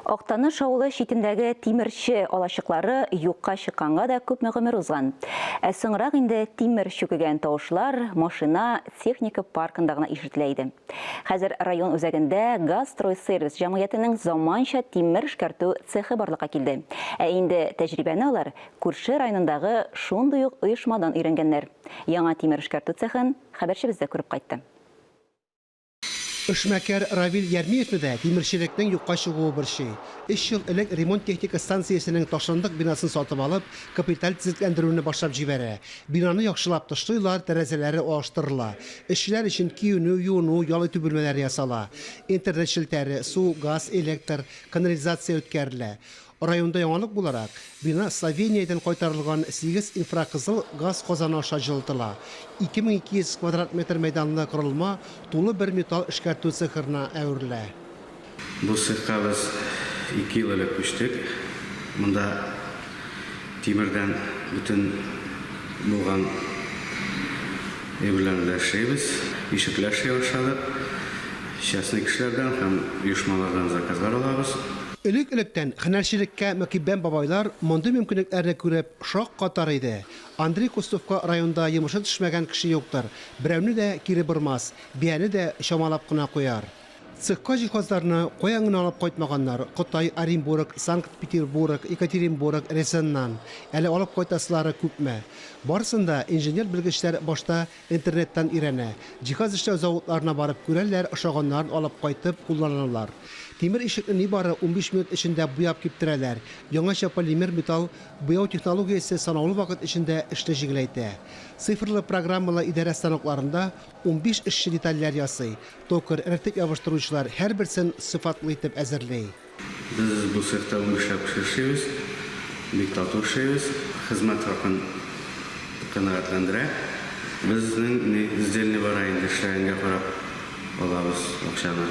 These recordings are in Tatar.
Актаныш авылы шитендәге тимерче алашыклары юкка чыкканга да күпме гомер узган. Ә соңрак инде тимер чүкегән тавышлар машина техника паркында гына ишетелә. Хәзер район үзәгендә Газстройсервис җәмгыятенең заманча тимер эшкәртү цехы барлыкка килде. Ә инде тәҗрибәне алар күрше районындагы шундый ук оешмадан өйрәнгәннәр. Яңа тимер эшкәртү цехын хәбәрчебез дә күреп кайтты. Эшмәкәр Равил Ярмиевне тимерчелекнең юкка чыгуы бер шей. 3 ел элек ремонт техника станциясенең ташландык бинасын сатып алып, капиталь төзекләндерүне башлап җибәрә. Бинаны яхшылап тышлыйлар, тәрәзәләре алыштырыла. Эшчеләр өчен киюнү, юыну, ял итү бүлмәләре ясала. Интернет шелтәре, су, газ, электр, канализация үткәрелә. Районда яңалык буларак, бина Словениядән кайтарылган 8 инфракызыл газ казаны аша җылытыла. 2200 квадрат метр мәйданлы корылма тулы бер металл эшкәртү цехына әверелә. Бу цехка без 2 ел элек күчтек. Монда тимердән бүтән булган әйберләрне эшләйбез. Ишекләр эшли башладык. Частный кешеләрдән һәм оешмалардан заказлар алабыз. Элек-электән һөнәрчелеккә мәкиббән бабайлар мондый мөмкинлекләрне күреп шак катар иде. Андрей Кустовка районда йомышы төшмәгән кеше юктыр. Берәүне дә кире бормас, бияне дә чамалап кына куяр. Цехка җиһазларны каян гына алып кайтмаганнар. Кытай, Оренбург, Санкт-Петербург, Екатеринбург, Рязаннан. Әле алып кайтасылары күпме. Барысында инженер белгечләр башта интернеттан өйрәнә. Җиһаз эшләү заводларына барып күрәләр, ошаганнарын алып кайтып кулланалар. Тимер ишекне нибары 15 минут эчендә буяп киптерәләр. Яңача полимер металл буяу технологиясе санаулы вакыт эчендә эшне җиңеләйтә. Цифрлы программалы идарә станокларында 15 эшче детальләр ясый. Токар, эртек ябыштыручылар һәрберсен сыйфатлы итеп әзерләй. Без бу цехта 15 эшләп бик тату эшләйбез. Хезмәт хакын канәгатьләндерә. Безнең издәлне бара инде эшләгәнгә карап алабыз акчаны.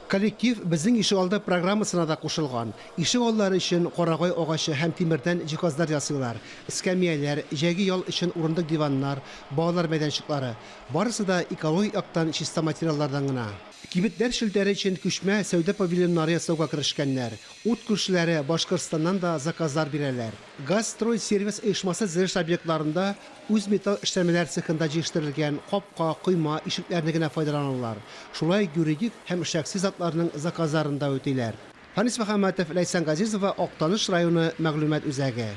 Коллектив безнең ишегалды программасына да кушылган. Ишегаллар өчен карагай агачы һәм тимердән җиһазлар ясыйлар. Эскәмияләр, җәйге ял өчен урындык диваннар, балалар мәйданчыклары. Барысы да экологик яктан чиста материаллардан гына. Кибетләр шелтәре өчен күчмә сәүдә павильоннары ясауга керешкәннәр. Ут күршеләре Башкортстаннан да заказлар бирәләр. Газстройсервис оешмасы зырыш объектларында үз металл эшләмәләр цехында җиштырылган капка, койма, ишекләрне генә файдаланалар. Шулай юридик һәм шәхси затларның заказларында үтиләр. Фанис Мөхәммәтов, Ләйсән Газизова, Актаныш районы мәгълүмат үзәге.